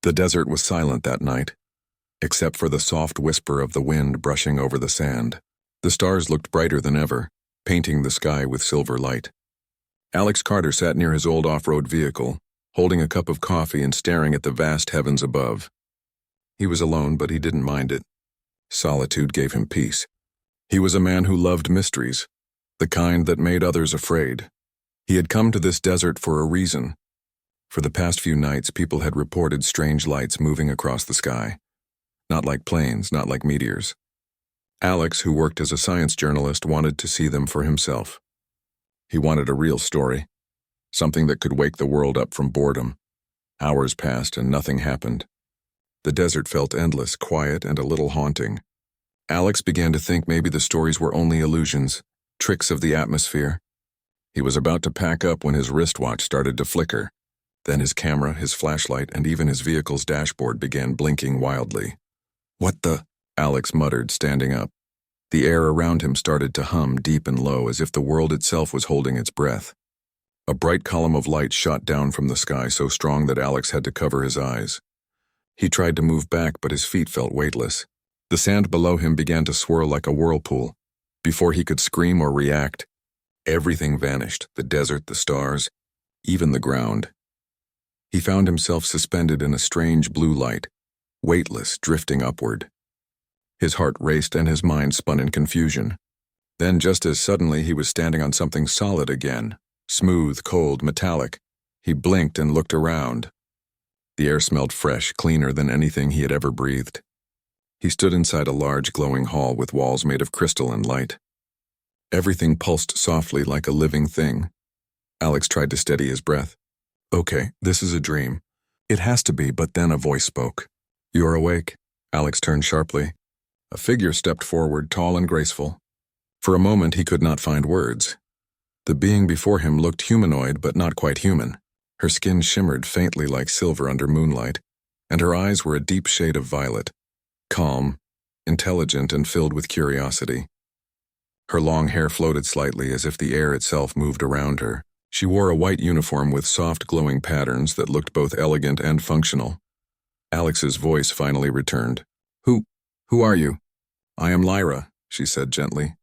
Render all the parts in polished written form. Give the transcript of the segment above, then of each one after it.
The desert was silent that night, except for the soft whisper of the wind brushing over the sand. The stars looked brighter than ever, painting the sky with silver light. Alex Carter sat near his old off-road vehicle, holding a cup of coffee and staring at the vast heavens above. He was alone, but he didn't mind it. Solitude gave him peace. He was a man who loved mysteries, the kind that made others afraid. He had come to this desert for a reason. For the past few nights, people had reported strange lights moving across the sky. Not like planes, not like meteors. Alex, who worked as a science journalist, wanted to see them for himself. He wanted a real story, something that could wake the world up from boredom. Hours passed and nothing happened. The desert felt endless, quiet, and a little haunting. Alex began to think maybe the stories were only illusions, tricks of the atmosphere. He was about to pack up when his wristwatch started to flicker. Then his camera, his flashlight, and even his vehicle's dashboard began blinking wildly. "What the?" Alex muttered, standing up. The air around him started to hum deep and low, as if the world itself was holding its breath. A bright column of light shot down from the sky, so strong that Alex had to cover his eyes. He tried to move back, but his feet felt weightless. The sand below him began to swirl like a whirlpool. Before he could scream or react, everything vanished: the desert, the stars, even the ground. He found himself suspended in a strange blue light, weightless, drifting upward. His heart raced and his mind spun in confusion. Then, just as suddenly, he was standing on something solid again, smooth, cold, metallic. He blinked and looked around. The air smelled fresh, cleaner than anything he had ever breathed. He stood inside a large, glowing hall with walls made of crystal and light. Everything pulsed softly like a living thing. Alex tried to steady his breath. "Okay, this is a dream. It has to be," but then a voice spoke. "You're awake." Alex turned sharply. A figure stepped forward, tall and graceful. For a moment, he could not find words. The being before him looked humanoid, but not quite human. Her skin shimmered faintly like silver under moonlight, and her eyes were a deep shade of violet, calm, intelligent, and filled with curiosity. Her long hair floated slightly, as if the air itself moved around her. She wore a white uniform with soft, glowing patterns that looked both elegant and functional. Alex's voice finally returned. Who are you?" "I am Lyra," she said gently.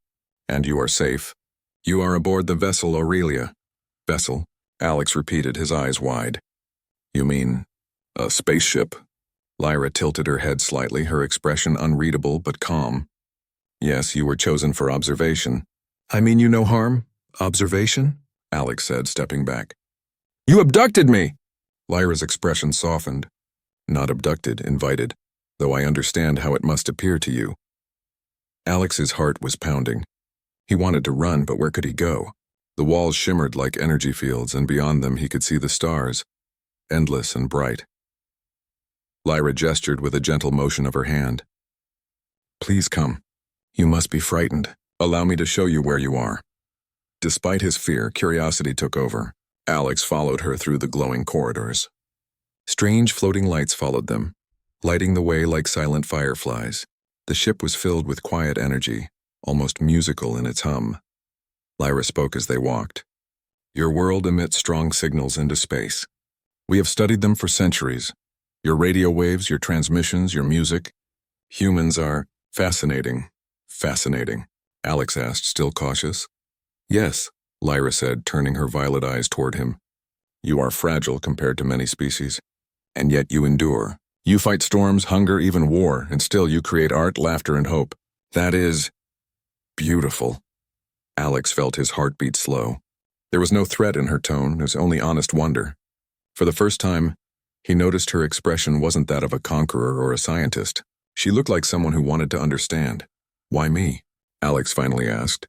"And you are safe. You are aboard the vessel Aurelia." "Vessel?" Alex repeated, his eyes wide. "You mean a spaceship?" Lyra tilted her head slightly, her expression unreadable but calm. "Yes, you were chosen for observation." "I mean you no harm? Observation?" Alex said, stepping back. "You abducted me!" Lyra's expression softened. "Not abducted, invited, though I understand how it must appear to you." Alex's heart was pounding. He wanted to run, but where could he go? The walls shimmered like energy fields, and beyond them he could see the stars, endless and bright. Lyra gestured with a gentle motion of her hand. "Please come. You must be frightened. Allow me to show you where you are." Despite his fear, curiosity took over. Alex followed her through the glowing corridors. Strange floating lights followed them, lighting the way like silent fireflies. The ship was filled with quiet energy, almost musical in its hum. Lyra spoke as they walked. "Your world emits strong signals into space. We have studied them for centuries. Your radio waves, your transmissions, your music. Humans are fascinating." "Fascinating?" Alex asked, still cautious. "Yes," Lyra said, turning her violet eyes toward him. "You are fragile compared to many species, and yet you endure. You fight storms, hunger, even war, and still you create art, laughter, and hope. That is beautiful." Alex felt his heartbeat slow. There was no threat in her tone, there was only honest wonder. For the first time, he noticed her expression wasn't that of a conqueror or a scientist. She looked like someone who wanted to understand. "Why me?" Alex finally asked.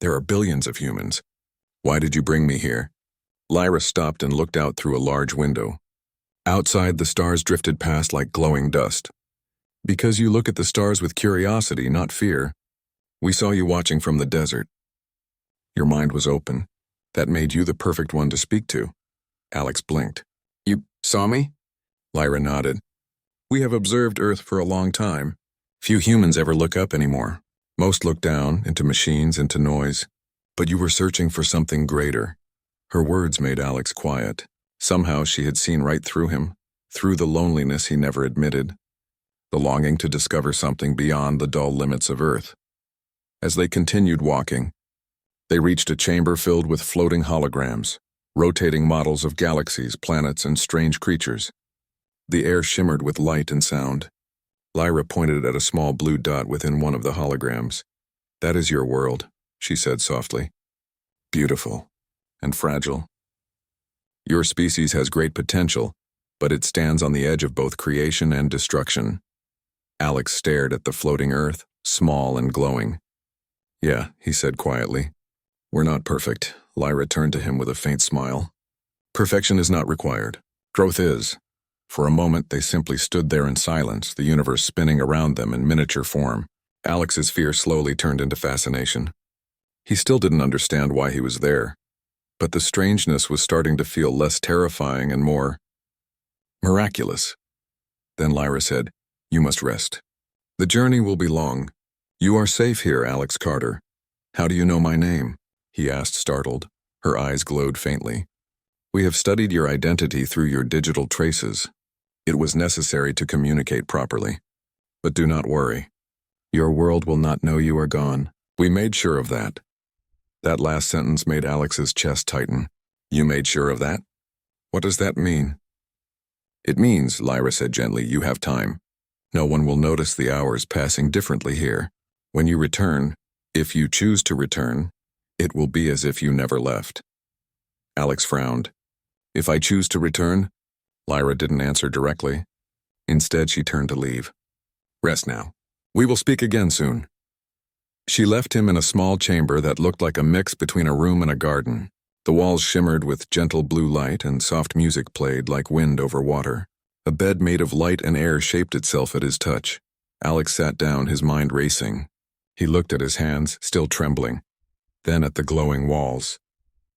"There are billions of humans. Why did you bring me here?" Lyra stopped and looked out through a large window. Outside, the stars drifted past like glowing dust. "Because you look at the stars with curiosity, not fear. We saw you watching from the desert. Your mind was open. That made you the perfect one to speak to." Alex blinked. "You saw me?" Lyra nodded. "We have observed Earth for a long time. Few humans ever look up anymore. Most look down, into machines, into noise. But you were searching for something greater." Her words made Alex quiet. Somehow she had seen right through him, through the loneliness he never admitted, the longing to discover something beyond the dull limits of Earth. As they continued walking, they reached a chamber filled with floating holograms, rotating models of galaxies, planets, and strange creatures. The air shimmered with light and sound. Lyra pointed at a small blue dot within one of the holograms. "That is your world," she said softly. "Beautiful and fragile. Your species has great potential, but it stands on the edge of both creation and destruction." Alex stared at the floating Earth, small and glowing. "Yeah," he said quietly. "We're not perfect." Lyra turned to him with a faint smile. "Perfection is not required. Growth is." For a moment, they simply stood there in silence, the universe spinning around them in miniature form. Alex's fear slowly turned into fascination. He still didn't understand why he was there, but the strangeness was starting to feel less terrifying and more miraculous. Then Lyra said, "You must rest. The journey will be long. You are safe here, Alex Carter." "How do you know my name?" he asked, startled. Her eyes glowed faintly. "We have studied your identity through your digital traces. It was necessary to communicate properly. But do not worry. Your world will not know you are gone. We made sure of that." That last sentence made Alex's chest tighten. "You made sure of that? What does that mean?" "It means," Lyra said gently, "you have time. No one will notice the hours passing differently here. When you return, if you choose to return, it will be as if you never left." Alex frowned. "If I choose to return?" Lyra didn't answer directly. Instead, she turned to leave. "Rest now. We will speak again soon." She left him in a small chamber that looked like a mix between a room and a garden. The walls shimmered with gentle blue light and soft music played like wind over water. A bed made of light and air shaped itself at his touch. Alex sat down, his mind racing. He looked at his hands, still trembling, then at the glowing walls.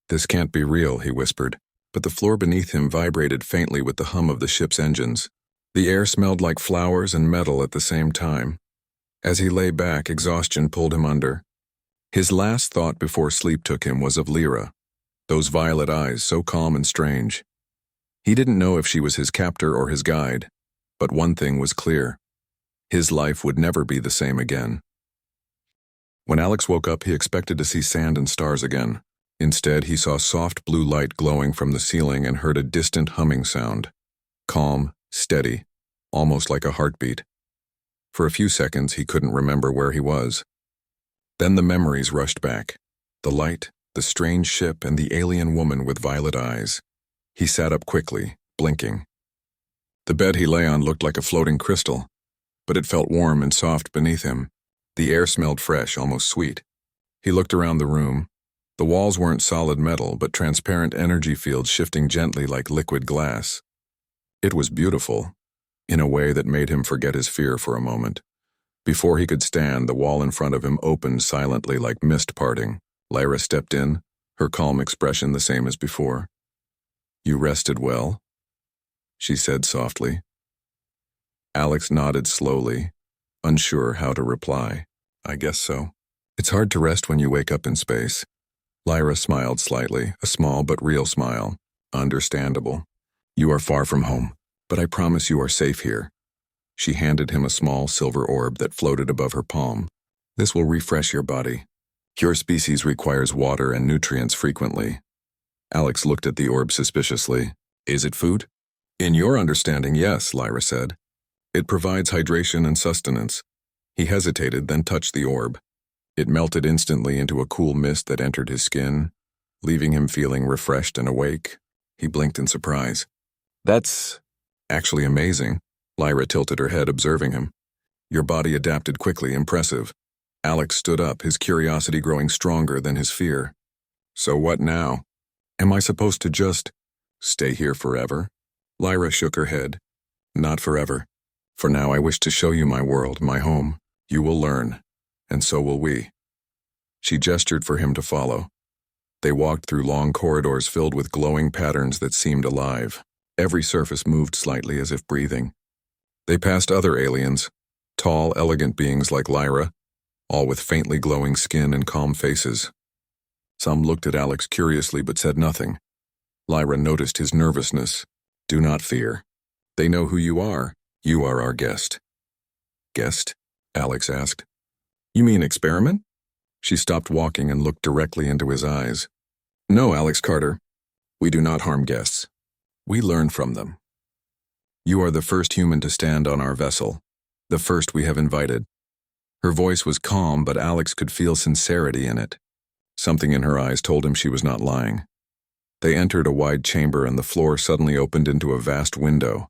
"This can't be real," he whispered, but the floor beneath him vibrated faintly with the hum of the ship's engines. The air smelled like flowers and metal at the same time. As he lay back, exhaustion pulled him under. His last thought before sleep took him was of Lyra, those violet eyes so calm and strange. He didn't know if she was his captor or his guide, but one thing was clear. His life would never be the same again. When Alex woke up, he expected to see sand and stars again. Instead, he saw soft blue light glowing from the ceiling and heard a distant humming sound. Calm, steady, almost like a heartbeat. For a few seconds, he couldn't remember where he was. Then the memories rushed back. The light, the strange ship, and the alien woman with violet eyes. He sat up quickly, blinking. The bed he lay on looked like a floating crystal, but it felt warm and soft beneath him. The air smelled fresh, almost sweet. He looked around the room. The walls weren't solid metal, but transparent energy fields shifting gently like liquid glass. It was beautiful, in a way that made him forget his fear for a moment. Before he could stand, the wall in front of him opened silently like mist parting. Lyra stepped in, her calm expression the same as before. "You rested well?" she said softly. Alex nodded slowly, unsure how to reply. "I guess so. It's hard to rest when you wake up in space." Lyra smiled slightly, a small but real smile. "Understandable. You are far from home, but I promise you are safe here." She handed him a small silver orb that floated above her palm. "This will refresh your body. Your species requires water and nutrients frequently." Alex looked at the orb suspiciously. "Is it food?" "In your understanding, yes," Lyra said. "It provides hydration and sustenance." He hesitated, then touched the orb. It melted instantly into a cool mist that entered his skin, leaving him feeling refreshed and awake. He blinked in surprise. "That's actually amazing." Lyra tilted her head, observing him. "Your body adapted quickly, impressive." Alex stood up, his curiosity growing stronger than his fear. "So what now? Am I supposed to just stay here forever?" Lyra shook her head. "Not forever. For now I wish to show you my world, my home. You will learn, and so will we." She gestured for him to follow. They walked through long corridors filled with glowing patterns that seemed alive. Every surface moved slightly as if breathing. They passed other aliens, tall, elegant beings like Lyra, all with faintly glowing skin and calm faces. Some looked at Alex curiously but said nothing. Lyra noticed his nervousness. "Do not fear. They know who you are. You are our guest. Guest? Alex asked. You mean experiment? She stopped walking and looked directly into his eyes. No, Alex Carter. We do not harm guests. We learn from them. You are the first human to stand on our vessel, the first we have invited. Her voice was calm, but Alex could feel sincerity in it. Something in her eyes told him she was not lying. They entered a wide chamber and the floor suddenly opened into a vast window.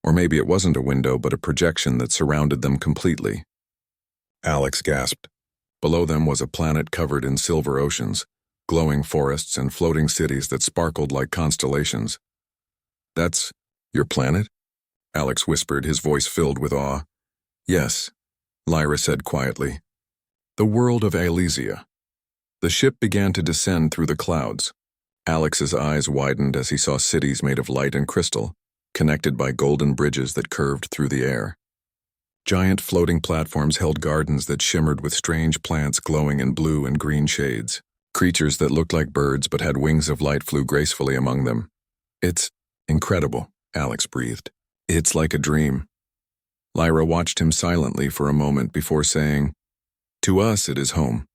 Or maybe it wasn't a window, but a projection that surrounded them completely. Alex gasped. Below them was a planet covered in silver oceans, glowing forests and floating cities that sparkled like constellations. That's your planet? Alex whispered, his voice filled with awe. Yes, Lyra said quietly. The world of Elysia. The ship began to descend through the clouds. Alex's eyes widened as he saw cities made of light and crystal, connected by golden bridges that curved through the air. Giant floating platforms held gardens that shimmered with strange plants glowing in blue and green shades. Creatures that looked like birds but had wings of light flew gracefully among them. It's incredible, Alex breathed. It's like a dream. Lyra watched him silently for a moment before saying, To us it is home,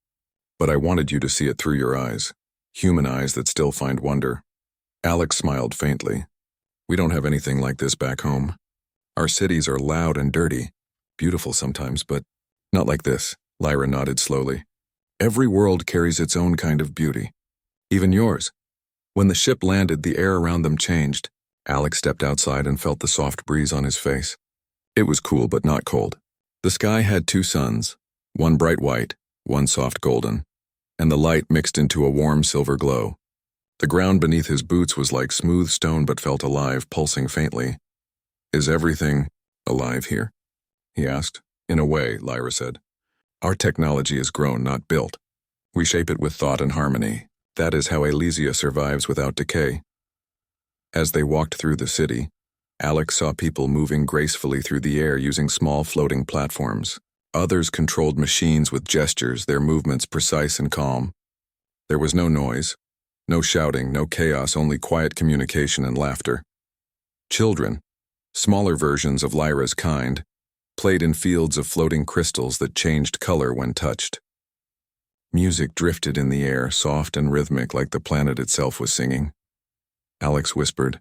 but I wanted you to see it through your eyes, human eyes that still find wonder. Alex smiled faintly. We don't have anything like this back home. Our cities are loud and dirty, beautiful sometimes, but not like this, Lyra nodded slowly. Every world carries its own kind of beauty, even yours. When the ship landed, the air around them changed. Alex stepped outside and felt the soft breeze on his face. It was cool but not cold. The sky had two suns, one bright white, one soft golden, and the light mixed into a warm silver glow. The ground beneath his boots was like smooth stone but felt alive, pulsing faintly. Is everything alive here? He asked. In a way, Lyra said. Our technology is grown, not built. We shape it with thought and harmony. That is how Elysia survives without decay. As they walked through the city, Alex saw people moving gracefully through the air using small floating platforms. Others controlled machines with gestures, their movements precise and calm. There was no noise, no shouting, no chaos, only quiet communication and laughter. Children, smaller versions of Lyra's kind, played in fields of floating crystals that changed color when touched. Music drifted in the air, soft and rhythmic like the planet itself was singing. Alex whispered,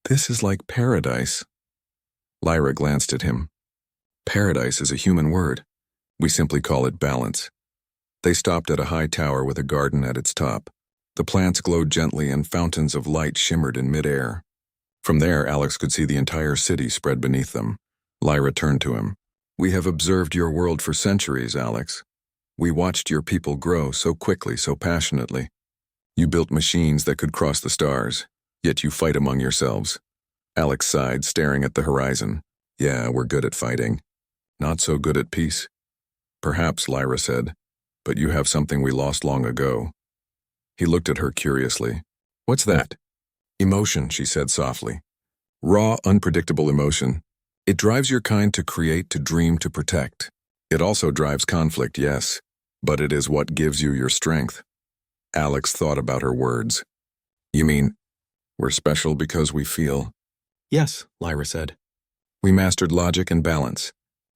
This is like paradise. Lyra glanced at him. Paradise is a human word. We simply call it balance. They stopped at a high tower with a garden at its top. The plants glowed gently and fountains of light shimmered in midair. From there, Alex could see the entire city spread beneath them. Lyra turned to him. We have observed your world for centuries, Alex. We watched your people grow so quickly, so passionately. You built machines that could cross the stars, yet you fight among yourselves. Alex sighed, staring at the horizon. Yeah, we're good at fighting. Not so good at peace. Perhaps, Lyra said, but you have something we lost long ago. He looked at her curiously. What's that? Emotion, she said softly. Raw, unpredictable emotion. It drives your kind to create, to dream, to protect. It also drives conflict, yes, but it is what gives you your strength. Alex thought about her words. You mean, we're special because we feel? Yes, Lyra said. We mastered logic and balance,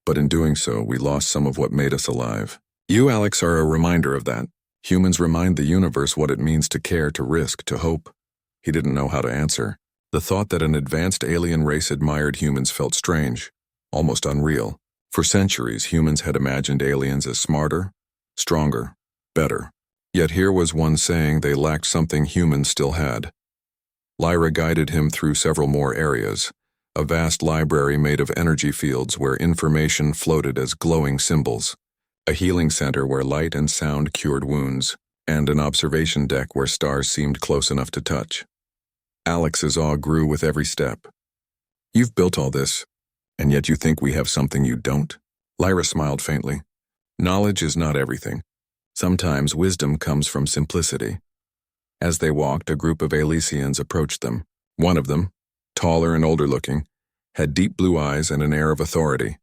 but in doing so, we lost some of what made us alive. You, Alex, are a reminder of that. Humans remind the universe what it means to care, to risk, to hope. He didn't know how to answer. The thought that an advanced alien race admired humans felt strange, almost unreal. For centuries, humans had imagined aliens as smarter, stronger, better. Yet here was one saying they lacked something humans still had. Lyra guided him through several more areas, a vast library made of energy fields where information floated as glowing symbols, a healing center where light and sound cured wounds, and an observation deck where stars seemed close enough to touch. Alex's awe grew with every step. You've built all this, and yet you think we have something you don't? Lyra smiled faintly. Knowledge is not everything. Sometimes wisdom comes from simplicity. As they walked, a group of Elysians approached them. One of them, taller and older-looking, had deep blue eyes and an air of authority.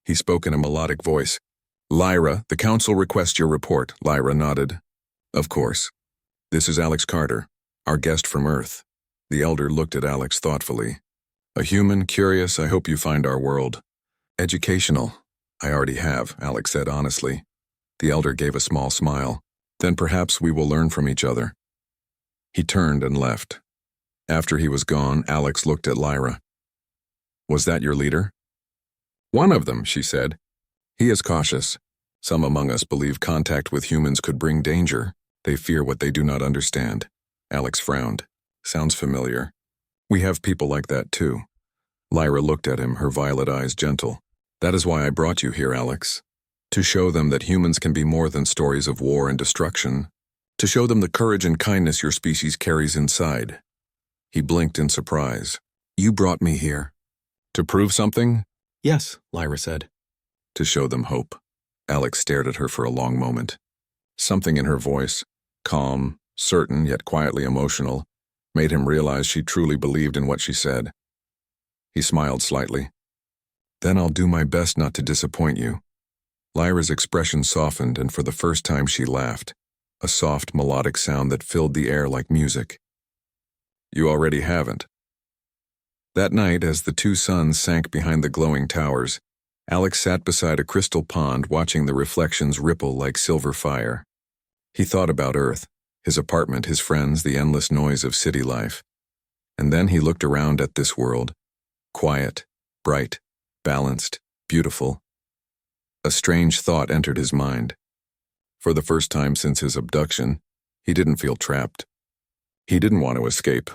He spoke in a melodic voice. Lyra, the council requests your report. Lyra nodded. Of course. This is Alex Carter, our guest from Earth. The elder looked at Alex thoughtfully. A human, curious, I hope you find our world educational. I already have, Alex said honestly. The elder gave a small smile. Then perhaps we will learn from each other. He turned and left. After he was gone, Alex looked at Lyra. Was that your leader? One of them, she said. He is cautious. Some among us believe contact with humans could bring danger. They fear what they do not understand. Alex frowned. Sounds familiar. We have people like that too. Lyra looked at him, her violet eyes gentle. That is why I brought you here, Alex. To show them that humans can be more than stories of war and destruction. To show them the courage and kindness your species carries inside. He blinked in surprise. You brought me here. To prove something? Yes, Lyra said. To show them hope. Alex stared at her for a long moment. Something in her voice, calm, certain yet quietly emotional, made him realize she truly believed in what she said. He smiled slightly. Then I'll do my best not to disappoint you. Lyra's expression softened, and for the first time she laughed, a soft, melodic sound that filled the air like music. You already haven't. That night, as the two suns sank behind the glowing towers, Alex sat beside a crystal pond watching the reflections ripple like silver fire. He thought about Earth, his apartment, his friends, the endless noise of city life. And then he looked around at this world. Quiet, bright, balanced, beautiful. A strange thought entered his mind. For the first time since his abduction, he didn't feel trapped. He didn't want to escape.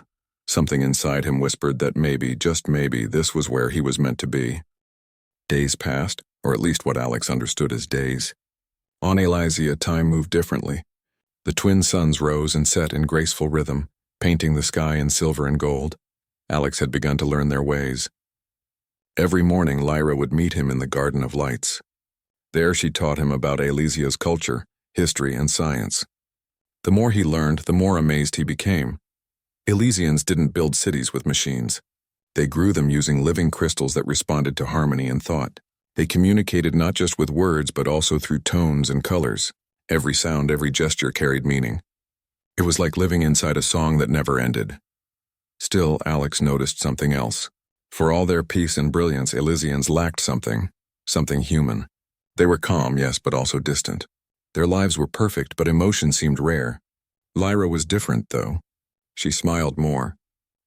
Something inside him whispered that maybe, just maybe, this was where he was meant to be. Days passed, or at least what Alex understood as days. On Elysia, time moved differently. The twin suns rose and set in graceful rhythm, painting the sky in silver and gold. Alex had begun to learn their ways. Every morning, Lyra would meet him in the Garden of Lights. There she taught him about Elysia's culture, history, and science. The more he learned, the more amazed he became. Elysians didn't build cities with machines. They grew them using living crystals that responded to harmony and thought. They communicated not just with words, but also through tones and colors. Every sound, every gesture carried meaning. It was like living inside a song that never ended. Still, Alex noticed something else. For all their peace and brilliance, Elysians lacked something human. They were calm, yes, but also distant. Their lives were perfect, but emotion seemed rare. Lyra was different, though. She smiled more.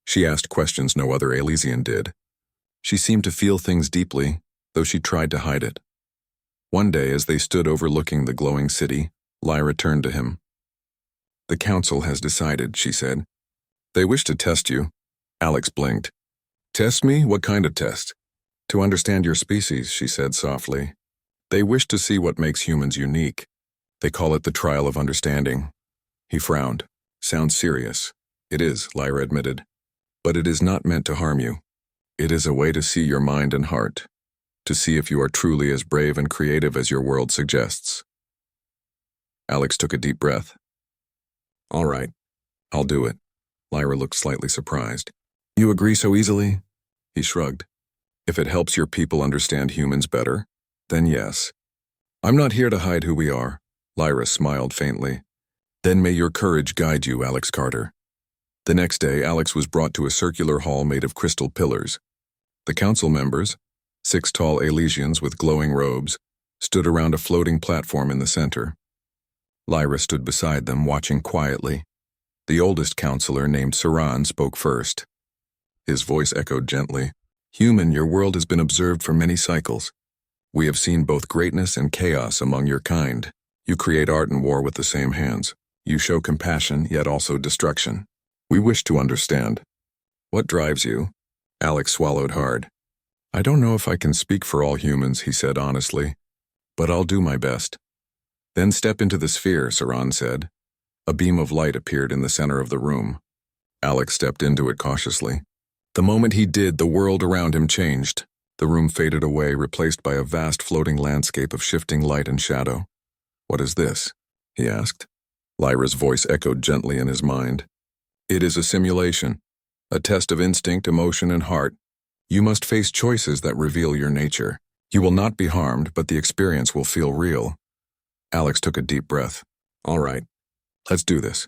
She asked questions no other Elysian did. She seemed to feel things deeply, though she tried to hide it. One day, as they stood overlooking the glowing city, Lyra turned to him. The council has decided, she said. They wish to test you. Alex blinked. Test me? What kind of test? To understand your species, she said softly. They wish to see what makes humans unique. They call it the trial of understanding. He frowned. Sounds serious. It is, Lyra admitted. But it is not meant to harm you. It is a way to see your mind and heart, to see if you are truly as brave and creative as your world suggests. Alex took a deep breath. All right, I'll do it. Lyra looked slightly surprised. You agree so easily? He shrugged. If it helps your people understand humans better, then yes. I'm not here to hide who we are. Lyra smiled faintly. Then may your courage guide you, Alex Carter. The next day, Alex was brought to a circular hall made of crystal pillars. The council members, 6 tall Elysians with glowing robes, stood around a floating platform in the center. Lyra stood beside them, watching quietly. The oldest counselor, named Saran, spoke first. His voice echoed gently. Human, your world has been observed for many cycles. We have seen both greatness and chaos among your kind. You create art and war with the same hands. You show compassion, yet also destruction. We wish to understand. What drives you? Alex swallowed hard. I don't know if I can speak for all humans, he said honestly, but I'll do my best. Then step into the sphere, Saran said. A beam of light appeared in the center of the room. Alex stepped into it cautiously. The moment he did, the world around him changed. The room faded away, replaced by a vast floating landscape of shifting light and shadow. What is this? He asked. Lyra's voice echoed gently in his mind. It is a simulation, a test of instinct, emotion, and heart. You must face choices that reveal your nature. You will not be harmed, but the experience will feel real. Alex took a deep breath. All right, let's do this.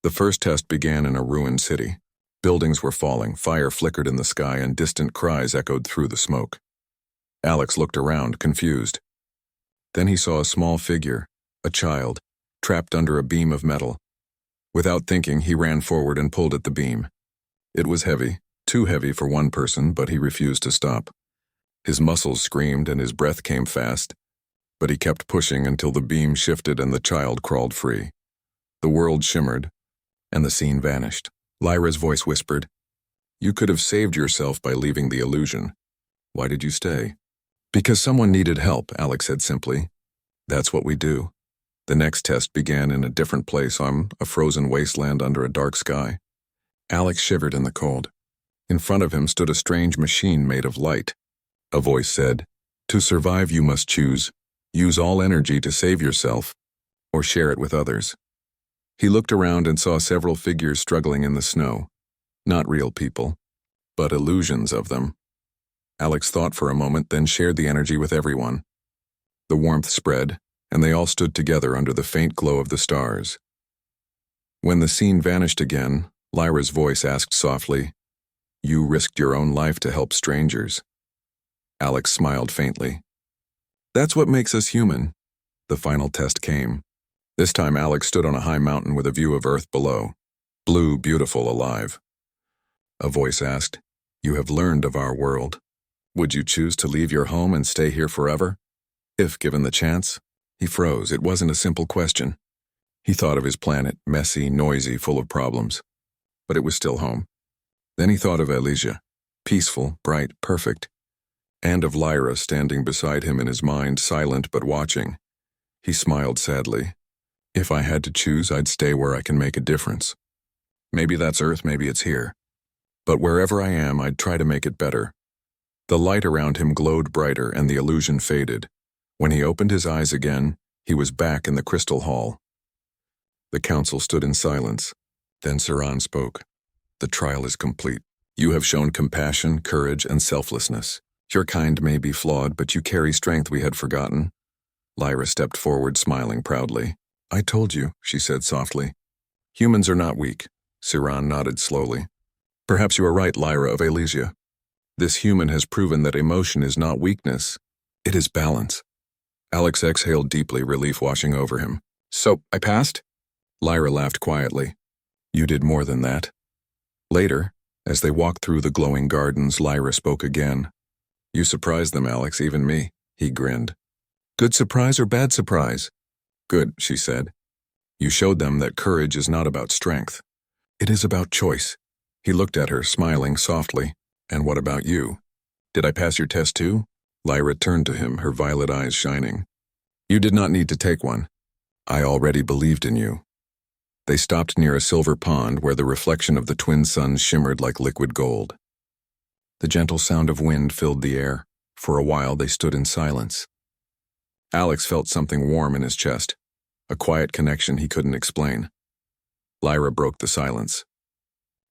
The first test began in a ruined city. Buildings were falling, fire flickered in the sky, and distant cries echoed through the smoke. Alex looked around, confused. Then he saw a small figure, a child, trapped under a beam of metal. Without thinking, he ran forward and pulled at the beam. It was heavy, too heavy for one person, but he refused to stop. His muscles screamed and his breath came fast, but he kept pushing until the beam shifted and the child crawled free. The world shimmered, and the scene vanished. Lyra's voice whispered, "You could have saved yourself by leaving the illusion. Why did you stay?" "Because someone needed help," Alex said simply. "That's what we do." The next test began in a different place, on a frozen wasteland under a dark sky. Alex shivered in the cold. In front of him stood a strange machine made of light. A voice said, "To survive you must choose. Use all energy to save yourself, or share it with others." He looked around and saw several figures struggling in the snow. Not real people, but illusions of them. Alex thought for a moment, then shared the energy with everyone. The warmth spread, and they all stood together under the faint glow of the stars. When the scene vanished again, Lyra's voice asked softly, "You risked your own life to help strangers." Alex smiled faintly. "That's what makes us human." The final test came. This time Alex stood on a high mountain with a view of Earth below. Blue, beautiful, alive. A voice asked, "You have learned of our world. Would you choose to leave your home and stay here forever? If given the chance?" He froze. It wasn't a simple question. He thought of his planet, messy, noisy, full of problems. But it was still home. Then he thought of Elysia, peaceful, bright, perfect. And of Lyra standing beside him in his mind, silent but watching. He smiled sadly. "If I had to choose, I'd stay where I can make a difference. Maybe that's Earth, maybe it's here. But wherever I am, I'd try to make it better." The light around him glowed brighter and the illusion faded. When he opened his eyes again, he was back in the crystal hall. The council stood in silence. Then Saran spoke. "The trial is complete. You have shown compassion, courage, and selflessness. Your kind may be flawed, but you carry strength we had forgotten." Lyra stepped forward, smiling proudly. "I told you," she said softly. "Humans are not weak." Saran nodded slowly. "Perhaps you are right, Lyra of Elysia. This human has proven that emotion is not weakness. It is balance." Alex exhaled deeply, relief washing over him. "So, I passed?" Lyra laughed quietly. "You did more than that." Later, as they walked through the glowing gardens, Lyra spoke again. "You surprised them, Alex, even me." He grinned. "Good surprise or bad surprise?" "Good," she said. "You showed them that courage is not about strength. It is about choice." He looked at her, smiling softly. "And what about you? Did I pass your test too?" Lyra turned to him, her violet eyes shining. "You did not need to take one. I already believed in you." They stopped near a silver pond where the reflection of the twin suns shimmered like liquid gold. The gentle sound of wind filled the air. For a while they stood in silence. Alex felt something warm in his chest, a quiet connection he couldn't explain. Lyra broke the silence.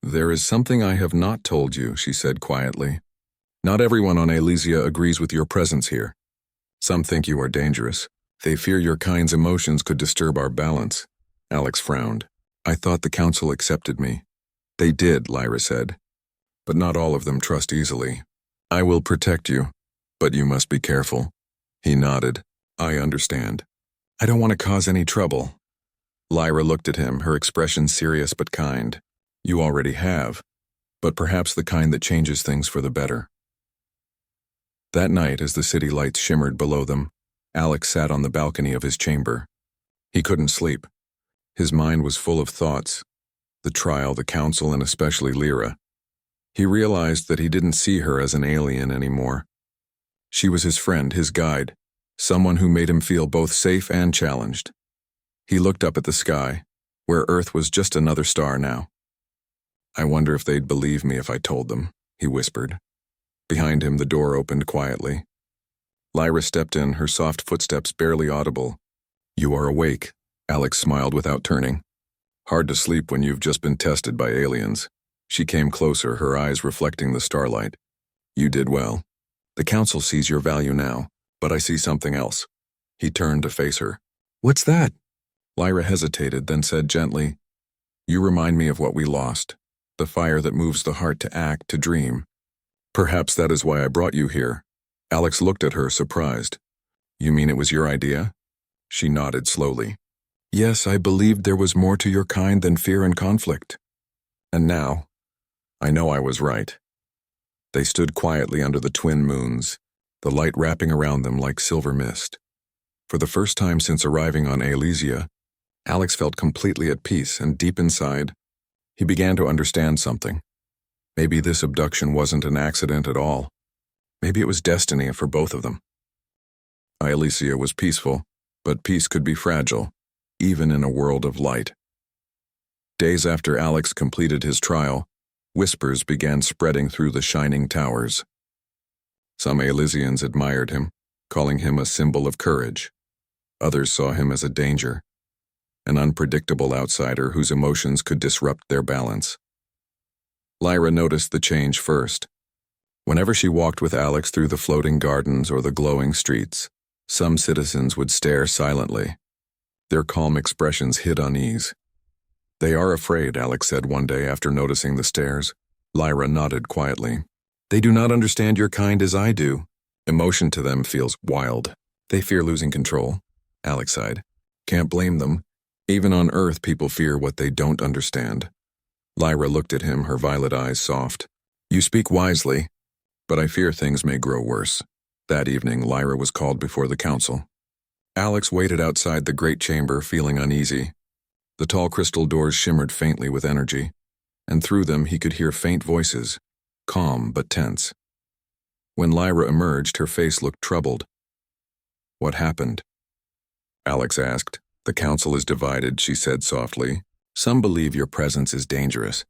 "There is something I have not told you," she said quietly. "Not everyone on Elysia agrees with your presence here. Some think you are dangerous. They fear your kind's emotions could disturb our balance." Alex frowned. "I thought the council accepted me." "They did," Lyra said. "But not all of them trust easily. I will protect you, but you must be careful." He nodded. "I understand. I don't want to cause any trouble." Lyra looked at him, her expression serious but kind. "You already have, but perhaps the kind that changes things for the better." That night, as the city lights shimmered below them, Alex sat on the balcony of his chamber. He couldn't sleep. His mind was full of thoughts. The trial, the council, and especially Lyra. He realized that he didn't see her as an alien anymore. She was his friend, his guide, someone who made him feel both safe and challenged. He looked up at the sky, where Earth was just another star now. "I wonder if they'd believe me if I told them," he whispered. Behind him, the door opened quietly. Lyra stepped in, her soft footsteps barely audible. "You are awake," Alex smiled without turning. "Hard to sleep when you've just been tested by aliens." She came closer, her eyes reflecting the starlight. "You did well. The council sees your value now, but I see something else." He turned to face her. "What's that?" Lyra hesitated, then said gently, "You remind me of what we lost. the fire that moves the heart to act, to dream. Perhaps that is why I brought you here. Alex looked at her, surprised. You mean it was your idea? She nodded slowly. Yes, I believed there was more to your kind than fear and conflict. And now, I know I was right. They stood quietly under the twin moons, the light wrapping around them like silver mist. For the first time since arriving on Alesia, Alex felt completely at peace, and deep inside, he began to understand something. Maybe this abduction wasn't an accident at all. Maybe it was destiny for both of them. Alesia was peaceful, but peace could be fragile, even in a world of light. Days after Alex completed his trial, whispers began spreading through the shining towers. Some Alesians admired him, calling him a symbol of courage. Others saw him as a danger, an unpredictable outsider whose emotions could disrupt their balance. Lyra noticed the change first. Whenever she walked with Alex through the floating gardens or the glowing streets, some citizens would stare silently. Their calm expressions hid unease. They are afraid, Alex said one day after noticing the stares. Lyra nodded quietly. They do not understand your kind as I do. Emotion to them feels wild. They fear losing control. Alex sighed. Can't blame them. Even on Earth, people fear what they don't understand. Lyra looked at him, her violet eyes soft. You speak wisely, but I fear things may grow worse. That evening, Lyra was called before the council. Alex waited outside the great chamber, feeling uneasy. The tall crystal doors shimmered faintly with energy, and through them he could hear faint voices, calm but tense. When Lyra emerged, her face looked troubled. What happened? Alex asked. The council is divided, she said softly. Some believe your presence is dangerous.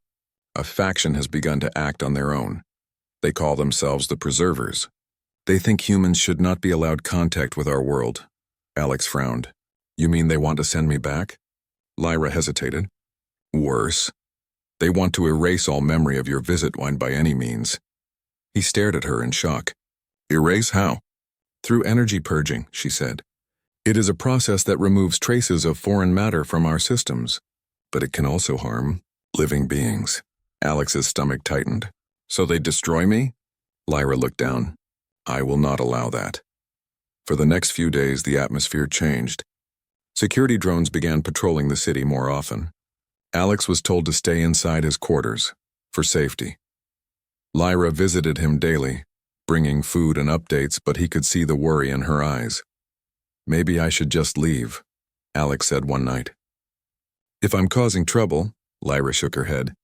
A faction has begun to act on their own. They call themselves the Preservers. They think humans should not be allowed contact with our world. Alex frowned. You mean they want to send me back? Lyra hesitated. Worse. They want to erase all memory of your visit by any means. He stared at her in shock. Erase how? Through energy purging, she said. It is a process that removes traces of foreign matter from our systems, but it can also harm living beings. Alex's stomach tightened. So they destroy me? Lyra looked down. I will not allow that. For the next few days, the atmosphere changed. Security drones began patrolling the city more often. Alex was told to stay inside his quarters, for safety. Lyra visited him daily, bringing food and updates, but he could see the worry in her eyes. Maybe I should just leave, Alex said one night. If I'm causing trouble, Lyra shook her head.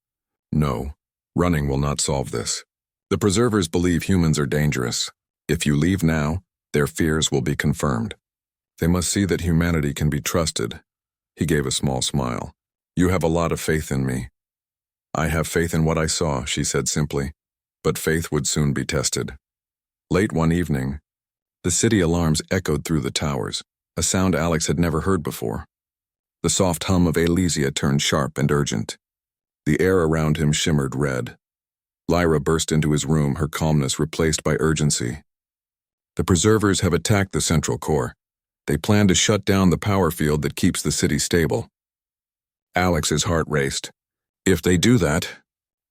No, running will not solve this. The Preservers believe humans are dangerous. If you leave now, their fears will be confirmed. They must see that humanity can be trusted. He gave a small smile. You have a lot of faith in me. I have faith in what I saw, she said simply, but faith would soon be tested. Late one evening, the city alarms echoed through the towers, a sound Alex had never heard before. The soft hum of Alesia turned sharp and urgent. The air around him shimmered red. Lyra burst into his room, her calmness replaced by urgency. The Preservers have attacked the central core. They plan to shut down the power field that keeps the city stable. Alex's heart raced. If they do that,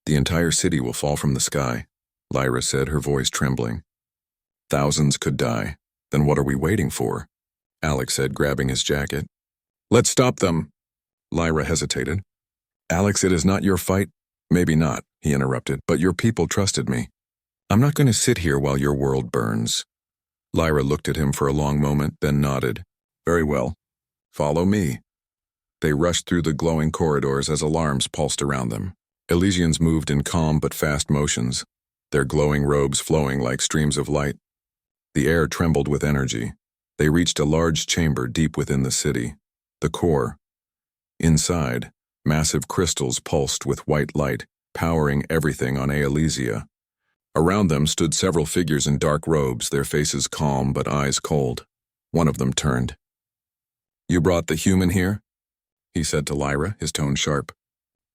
the entire city will fall from the sky, Lyra said, her voice trembling. Thousands could die. Then what are we waiting for? Alex said, grabbing his jacket. Let's stop them. Lyra hesitated. Alex, it is not your fight. Maybe not, he interrupted, but your people trusted me. I'm not going to sit here while your world burns. Lyra looked at him for a long moment, then nodded. Very well. Follow me. They rushed through the glowing corridors as alarms pulsed around them. Elysians moved in calm but fast motions, their glowing robes flowing like streams of light. The air trembled with energy. They reached a large chamber deep within the city, the core. Inside, massive crystals pulsed with white light, powering everything on Alesia. Around them stood several figures in dark robes, their faces calm but eyes cold. One of them turned. You brought the human here? He said to Lyra, his tone sharp.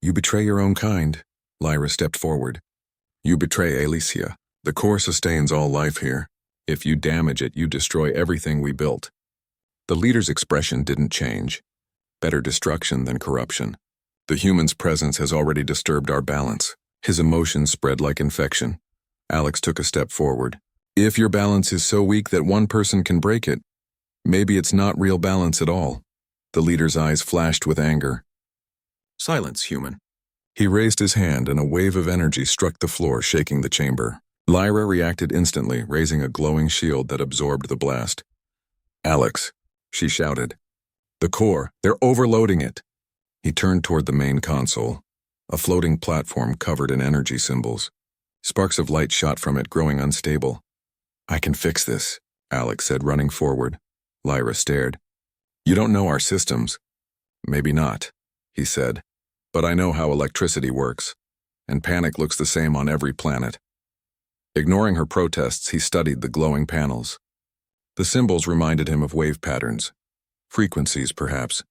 You betray your own kind. Lyra stepped forward. You betray Alesia. The core sustains all life here. If you damage it, you destroy everything we built. The leader's expression didn't change. Better destruction than corruption. The human's presence has already disturbed our balance. His emotions spread like infection. Alex took a step forward. If your balance is so weak that one person can break it, maybe it's not real balance at all. The leader's eyes flashed with anger. Silence, human. He raised his hand and a wave of energy struck the floor, shaking the chamber. Lyra reacted instantly, raising a glowing shield that absorbed the blast. Alex, she shouted. The core, they're overloading it. He turned toward the main console, a floating platform covered in energy symbols. Sparks of light shot from it, growing unstable. I can fix this, Alex said, running forward. Lyra stared. You don't know our systems. Maybe not, he said, but I know how electricity works, and panic looks the same on every planet. Ignoring her protests, he studied the glowing panels. The symbols reminded him of wave patterns, frequencies perhaps.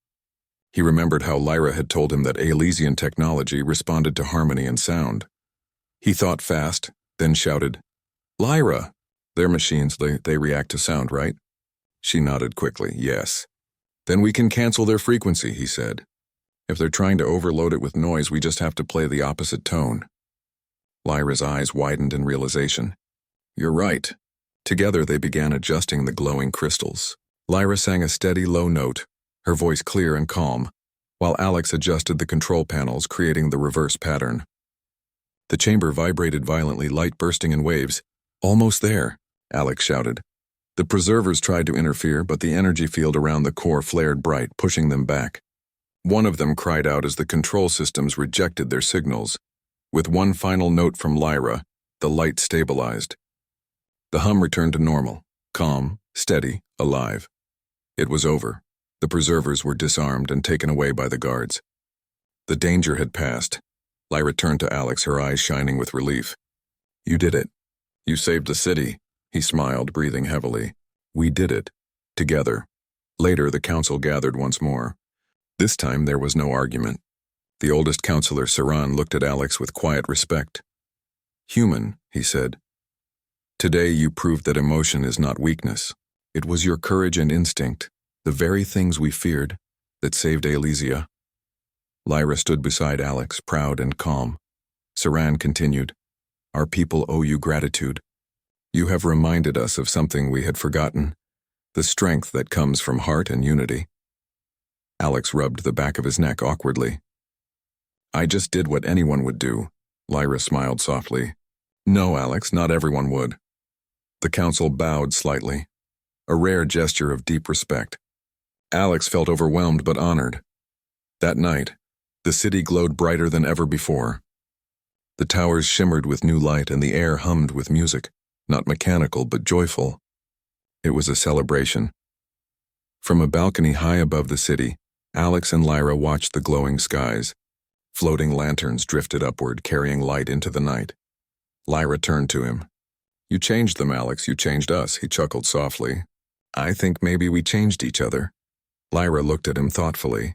He remembered how Lyra had told him that Alesian technology responded to harmony and sound. He thought fast, then shouted, Lyra! They're machines, they react to sound, right? She nodded quickly, yes. Then we can cancel their frequency, he said. If they're trying to overload it with noise, we just have to play the opposite tone. Lyra's eyes widened in realization. You're right. Together they began adjusting the glowing crystals. Lyra sang a steady, low note, her voice clear and calm, while Alex adjusted the control panels, creating the reverse pattern. The chamber vibrated violently, light bursting in waves. Almost there, Alex shouted. The preservers tried to interfere, but the energy field around the core flared bright, pushing them back. One of them cried out as the control systems rejected their signals. With one final note from Lyra, the light stabilized. The hum returned to normal, calm, steady, alive. It was over. The preservers were disarmed and taken away by the guards. The danger had passed. Lyra turned to Alex, her eyes shining with relief. You did it. You saved the city. He smiled, breathing heavily. We did it. Together. Later, the council gathered once more. This time, there was no argument. The oldest counselor, Saran, looked at Alex with quiet respect. Human, he said. Today you proved that emotion is not weakness. It was your courage and instinct, the very things we feared, that saved Alesia. Lyra stood beside Alex, proud and calm. Saran continued, Our people owe you gratitude. You have reminded us of something we had forgotten, the strength that comes from heart and unity. Alex rubbed the back of his neck awkwardly. I just did what anyone would do, Lyra smiled softly. No, Alex, not everyone would. The council bowed slightly, a rare gesture of deep respect. Alex felt overwhelmed but honored. That night, the city glowed brighter than ever before. The towers shimmered with new light and the air hummed with music, not mechanical but joyful. It was a celebration. From a balcony high above the city, Alex and Lyra watched the glowing skies. Floating lanterns drifted upward, carrying light into the night. Lyra turned to him. You changed them, Alex, you changed us, he chuckled softly. I think maybe we changed each other. Lyra looked at him thoughtfully.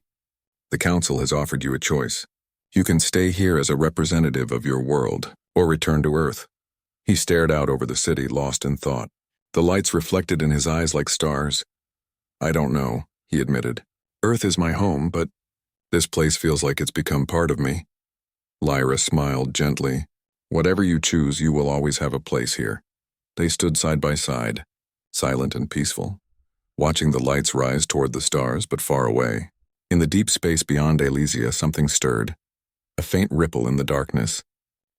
The council has offered you a choice. You can stay here as a representative of your world, or return to Earth. He stared out over the city, lost in thought. The lights reflected in his eyes like stars. I don't know, he admitted. Earth is my home, but this place feels like it's become part of me. Lyra smiled gently. Whatever you choose, you will always have a place here. They stood side by side, silent and peaceful, watching the lights rise toward the stars, but far away. In the deep space beyond Alesia, something stirred, a faint ripple in the darkness,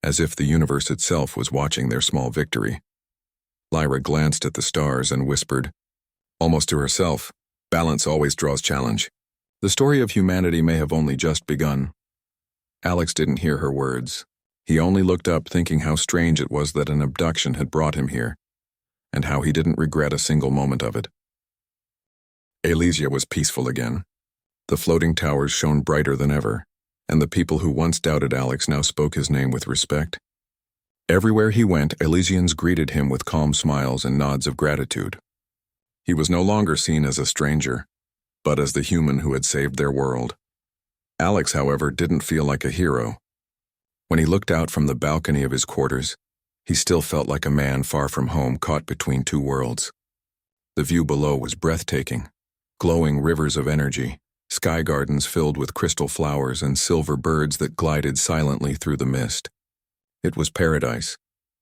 as if the universe itself was watching their small victory. Lyra glanced at the stars and whispered, almost to herself, balance always draws challenge. The story of humanity may have only just begun. Alex didn't hear her words. He only looked up, thinking how strange it was that an abduction had brought him here, and how he didn't regret a single moment of it. Alesia was peaceful again. The floating towers shone brighter than ever, and the people who once doubted Alex now spoke his name with respect. Everywhere he went, Elysians greeted him with calm smiles and nods of gratitude. He was no longer seen as a stranger, but as the human who had saved their world. Alex, however, didn't feel like a hero. When he looked out from the balcony of his quarters, he still felt like a man far from home, caught between two worlds. The view below was breathtaking, glowing rivers of energy, sky gardens filled with crystal flowers and silver birds that glided silently through the mist. It was paradise,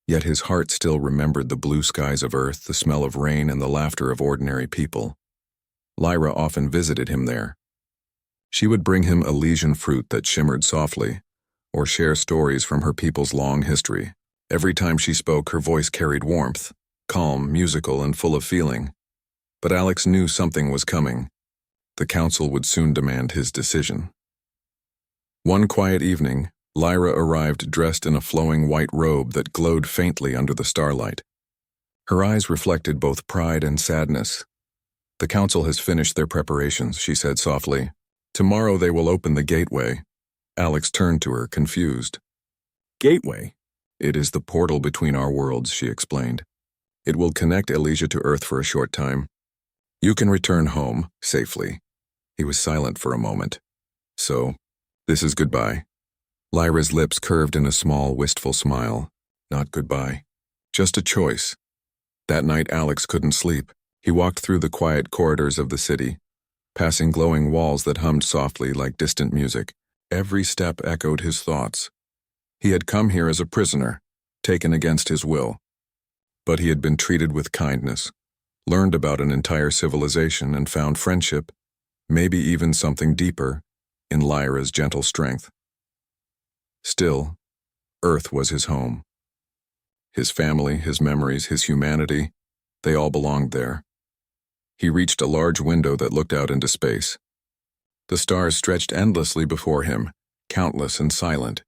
yet his heart still remembered the blue skies of Earth, the smell of rain, and the laughter of ordinary people. Lyra often visited him there. She would bring him Elysian fruit that shimmered softly, or share stories from her people's long history. Every time she spoke, her voice carried warmth, calm, musical, and full of feeling. But Alex knew something was coming. The council would soon demand his decision. One quiet evening, Lyra arrived dressed in a flowing white robe that glowed faintly under the starlight. Her eyes reflected both pride and sadness. "The council has finished their preparations," she said softly. "Tomorrow they will open the gateway." Alex turned to her, confused. "Gateway?" "It is the portal between our worlds," she explained. "It will connect Elysia to Earth for a short time. You can return home, safely." He was silent for a moment. "So, this is goodbye." Lyra's lips curved in a small, wistful smile. Not goodbye. Just a choice. That night Alex couldn't sleep. He walked through the quiet corridors of the city, passing glowing walls that hummed softly like distant music. Every step echoed his thoughts. He had come here as a prisoner, taken against his will. But he had been treated with kindness, learned about an entire civilization, and found friendship, maybe even something deeper, in Lyra's gentle strength. Still, Earth was his home. His family, his memories, his humanity, they all belonged there. He reached a large window that looked out into space. The stars stretched endlessly before him, countless and silent.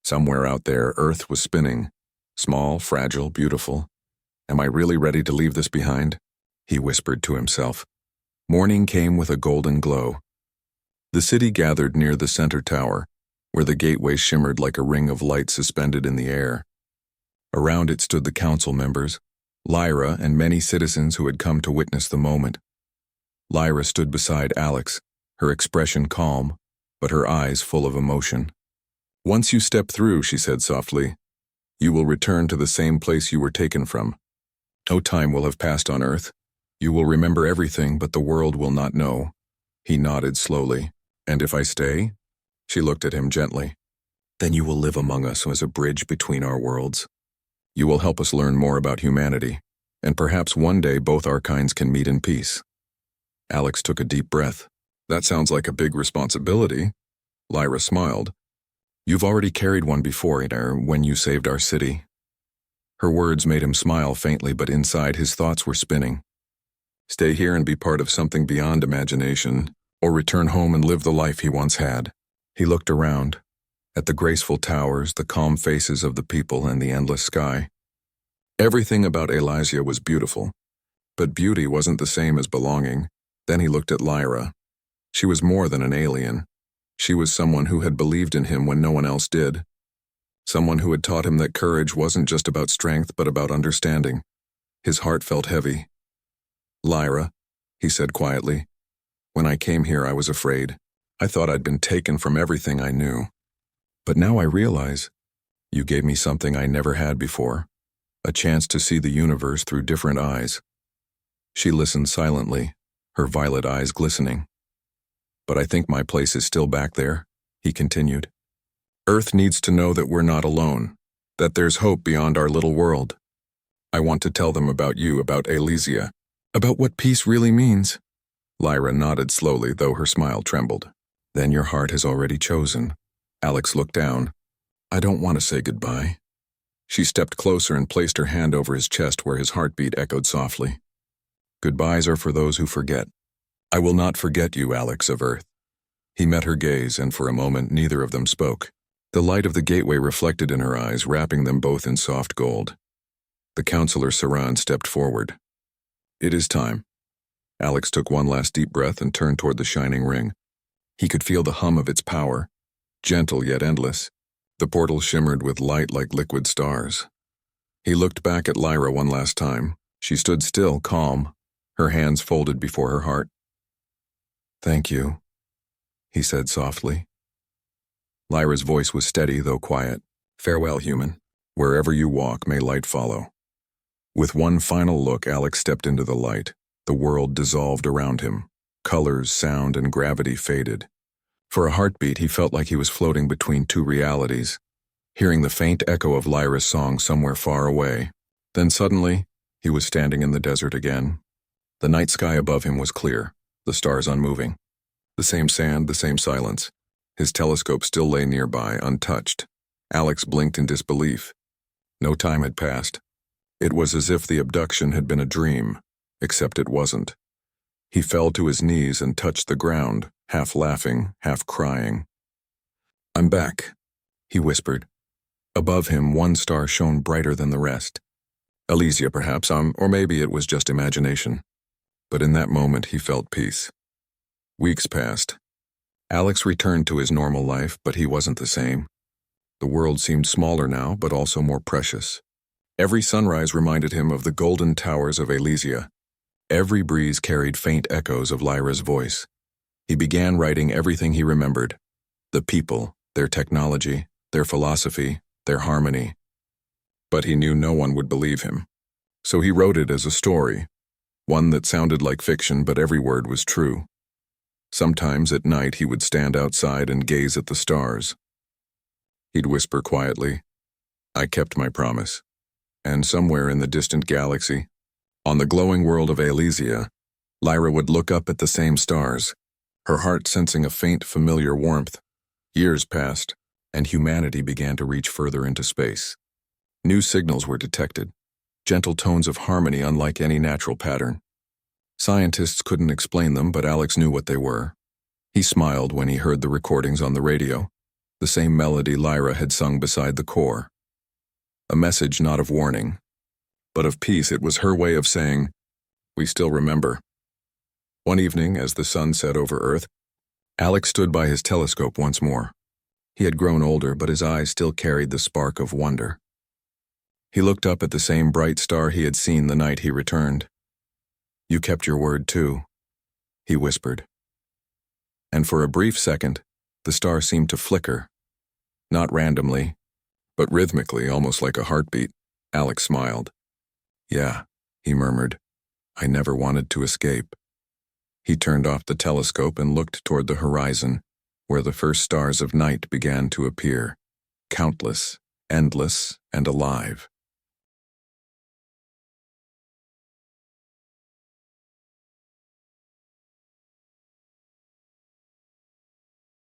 Somewhere out there, Earth was spinning, small, fragile, beautiful. "Am I really ready to leave this behind?" he whispered to himself. Morning came with a golden glow. The city gathered near the center tower, where the gateway shimmered like a ring of light suspended in the air. Around it stood the council members, Lyra, and many citizens who had come to witness the moment. Lyra stood beside Alex, her expression calm, but her eyes full of emotion. "Once you step through," she said softly, "you will return to the same place you were taken from. No time will have passed on Earth. You will remember everything, but the world will not know." He nodded slowly. "And if I stay?" She looked at him gently. "Then you will live among us as a bridge between our worlds. You will help us learn more about humanity, and perhaps one day both our kinds can meet in peace." Alex took a deep breath. "That sounds like a big responsibility." Lyra smiled. "You've already carried one before, when you saved our city." Her words made him smile faintly, but inside his thoughts were spinning. Stay here and be part of something beyond imagination, or return home and live the life he once had. He looked around, at the graceful towers, the calm faces of the people, and the endless sky. Everything about Elysia was beautiful, but beauty wasn't the same as belonging. Then he looked at Lyra. She was more than an alien. She was someone who had believed in him when no one else did. Someone who had taught him that courage wasn't just about strength, but about understanding. His heart felt heavy. "Lyra," he said quietly, "when I came here I was afraid. I thought I'd been taken from everything I knew. But now I realize you gave me something I never had before, a chance to see the universe through different eyes." She listened silently, her violet eyes glistening. "But I think my place is still back there," he continued. "Earth needs to know that we're not alone, that there's hope beyond our little world. I want to tell them about you, about Elysia, about what peace really means." Lyra nodded slowly, though her smile trembled. "Then your heart has already chosen." Alex looked down. "I don't want to say goodbye." She stepped closer and placed her hand over his chest where his heartbeat echoed softly. "Goodbyes are for those who forget. I will not forget you, Alex of Earth." He met her gaze, and for a moment neither of them spoke. The light of the gateway reflected in her eyes, wrapping them both in soft gold. The counselor Saran stepped forward. "It is time." Alex took one last deep breath and turned toward the shining ring. He could feel the hum of its power, gentle yet endless. The portal shimmered with light like liquid stars. He looked back at Lyra one last time. She stood still, calm, her hands folded before her heart. "Thank you," he said softly. Lyra's voice was steady, though quiet. "Farewell, human. Wherever you walk, may light follow." With one final look, Alex stepped into the light. The world dissolved around him. Colors, sound, and gravity faded. For a heartbeat, he felt like he was floating between two realities, hearing the faint echo of Lyra's song somewhere far away. Then suddenly, he was standing in the desert again. The night sky above him was clear, the stars unmoving. The same sand, the same silence. His telescope still lay nearby, untouched. Alex blinked in disbelief. No time had passed. It was as if the abduction had been a dream, except it wasn't. He fell to his knees and touched the ground, half laughing, half crying. "I'm back," he whispered. Above him, one star shone brighter than the rest. Elysia, perhaps, or maybe it was just imagination. But in that moment, he felt peace. Weeks passed. Alex returned to his normal life, but he wasn't the same. The world seemed smaller now, but also more precious. Every sunrise reminded him of the golden towers of Elysia. Every breeze carried faint echoes of Lyra's voice. He began writing everything he remembered: the people, their technology, their philosophy, their harmony. But he knew no one would believe him. So he wrote it as a story, one that sounded like fiction, but every word was true. Sometimes at night he would stand outside and gaze at the stars. He'd whisper quietly, "I kept my promise." And somewhere in the distant galaxy, on the glowing world of Elysia, Lyra would look up at the same stars, her heart sensing a faint, familiar warmth. Years passed, and humanity began to reach further into space. New signals were detected, gentle tones of harmony unlike any natural pattern. Scientists couldn't explain them, but Alex knew what they were. He smiled when he heard the recordings on the radio, the same melody Lyra had sung beside the core. A message not of warning, but of peace. It was her way of saying, "We still remember." One evening, as the sun set over Earth, Alex stood by his telescope once more. He had grown older, but his eyes still carried the spark of wonder. He looked up at the same bright star he had seen the night he returned. "You kept your word too," he whispered. And for a brief second, the star seemed to flicker. Not randomly, but rhythmically, almost like a heartbeat. Alex smiled. "Yeah," he murmured. "I never wanted to escape." He turned off the telescope and looked toward the horizon, where the first stars of night began to appear, countless, endless, and alive.